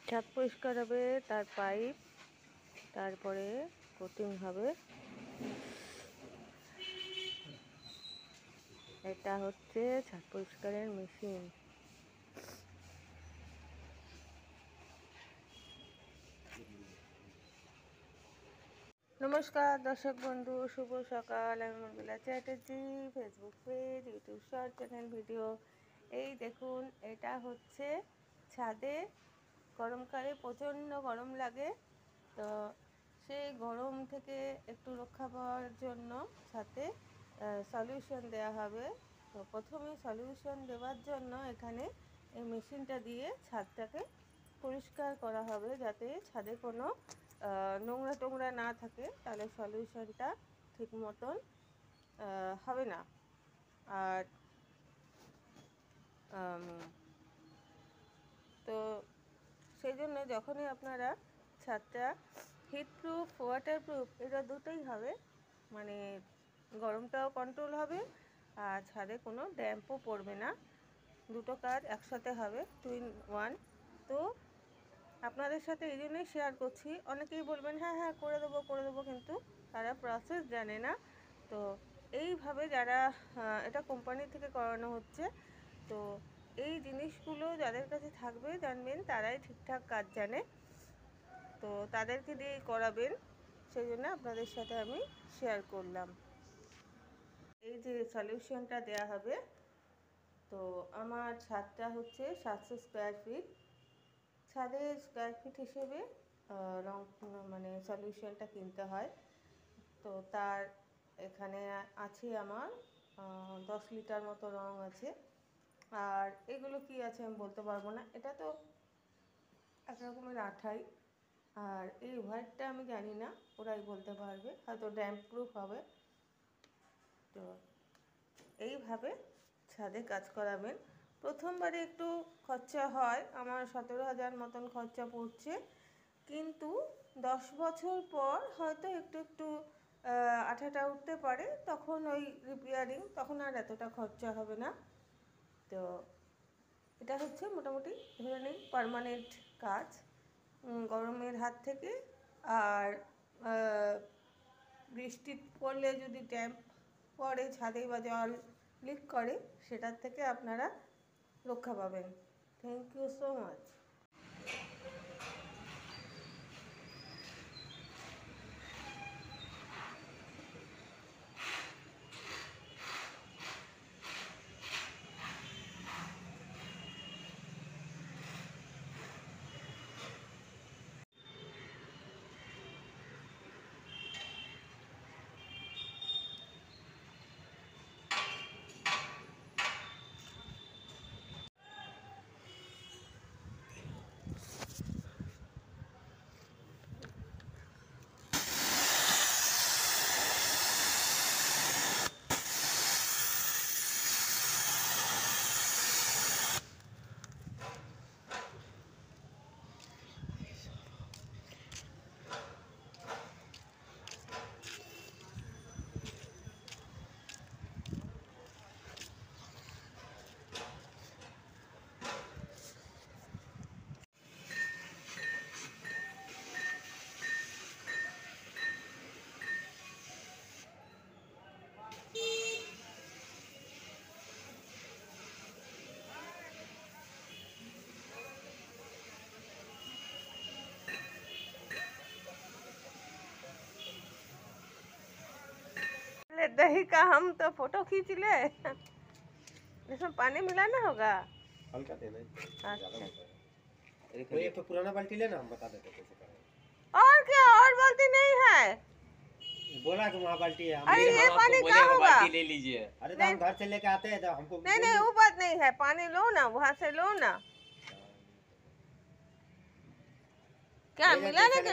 ছাদ পরিষ্কার হবে, তার পাইপ, তারপরে কোটিং হবে। এটা হচ্ছে ছাদ পরিষ্কারের মেশিন। নমস্কার দর্শক বন্ধু, শুভ সকাল। আমি Mangala Chatterjee, Facebook page, YouTube short channel video. এই দেখুন, এটা হচ্ছে ছাদে। গরমকালে প্রচণ্ড গরম লাগে, তো সেই গরম থেকে একটু রক্ষা পাওয়ার জন্য ছাদে সলিউশন দেওয়া হবে। তো প্রথমে সলিউশন দেওয়ার জন্য এখানে এই মেশিনটা দিয়ে ছাদটাকে পরিষ্কার করা হবে, যাতে ছাদে কোনো নোংরা টোংরা না থাকে, তাহলে সলিউশনটা ঠিক মতন হবে না। আর তো সেই জন্য যখনই আপনারা ছাদটা হিটপ্রুফ, ওয়াটারপ্রুফ, এটা দুটোই হবে, মানে গরমটাও কন্ট্রোল হবে আর ছাদে কোনো ড্যাম্পও পড়বে না। দুটো কাজ একসাথে হবে, 2 in 1। তো আপনাদের সাথে এই জন্যই শেয়ার করছি। অনেকেই বলবেন হ্যাঁ হ্যাঁ করে দেবো, কিন্তু তারা প্রসেস জানে না। তো এইভাবে যারা এটা কোম্পানি থেকে করানো হচ্ছে, তো এই জিনিসগুলো যাদের কাছে থাকবে, জানবেন, তারাই ঠিকঠাক কাজ জানে, তো তাদেরকে দিয়েই করাবেন। সেই জন্য আপনাদের সাথে আমি শেয়ার করলাম। এই যে সলিউশনটা দেয়া হবে, তো আমার ছাদটা হচ্ছে 700 স্কোয়ার ফিট। ছাদের স্কোয়ার ফিট হিসেবে রং, মানে সলিউশনটা কিনতে হয়। তো তার এখানে আছে আমার 10 লিটার মতো রং আছে। আর এগুলো কি আছে আমি বলতে পারবো না, এটা তো এক রকমের আঠাই। আর এই হোয়াইটটা আমি জানি না, ওরাই বলতে পারবে, হয়তো ড্যাম্প প্রুফ হবে। তো এইভাবে ছাদে কাজ করাবেন। প্রথমবারে একটু খরচা হয়, আমার 17,000 মতন খরচা পড়ছে, কিন্তু 10 বছর পর হয়তো একটু একটু আঠাটা উঠতে পারে, তখন ওই রিপেয়ারিং, তখন আর এতটা খরচা হবে না। তো এটা হচ্ছে মোটামুটি ধরে নিন পার্মানেন্ট কাজ গরমের হাত থেকে। আর বৃষ্টি পড়লে যদি ট্যাম্প পড়ে ছাদে বা জল লিক করে, সেটার থেকে আপনারা রক্ষা পাবেন। Thank you so much. दही का हम तो फोटो खींच ले, इसमें पानी मिलाना होगा। हल्का देना है, ज्यादा अच्छा, मत देना। कोई एक तो पुराना बाल्टी लेना, हम बता देते कैसे करें। और क्या, और बाल्टी नहीं है? बोला कि वहाँ बाल्टी है, अरे ये पानी क्या होगा? बाल्टी ले लीजिए। अरे तो हम घर से लेके आते हैं तो हमको नहीं नहीं, वो बात नहीं है, पानी लो ना, वहाँ से लो ना। क्या मिलाने के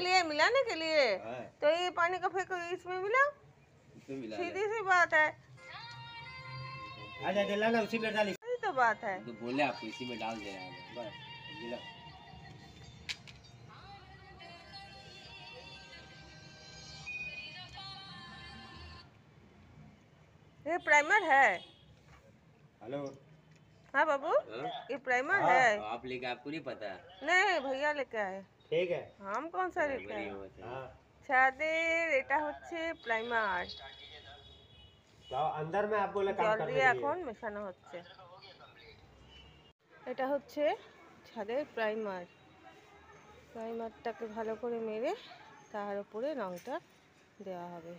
लिए? हाँ। तो ये पानी का फेंको, इसमें मिलाओ, सीधी सी बात है। आजा दिला ना, उसी में डाली। यही तो बात है। तो बोले आपको इसी में डाल दे रहा है। बस मिला। ये प्राइमर है। हेलो, हाँ बाबू, हाँ? ये प्राइमर हाँ। है? आप लेके आपको नहीं पता। नहीं, भैया लेके आए। ठीक है। हम कौन सा लेके बड़ी आए? होगा चाहिए। हाँ, ছাদের এটা হচ্ছে প্রাইমার, तो अंदर में आप बोले काम জল करने দিয়ে के लिए। এখন মেশানো হচ্ছে। এটা হচ্ছে ছাদের প্রাইমার। প্রাইমারটাকে ভালো করে মেরে তার উপরে রংটা দেওয়া হবে।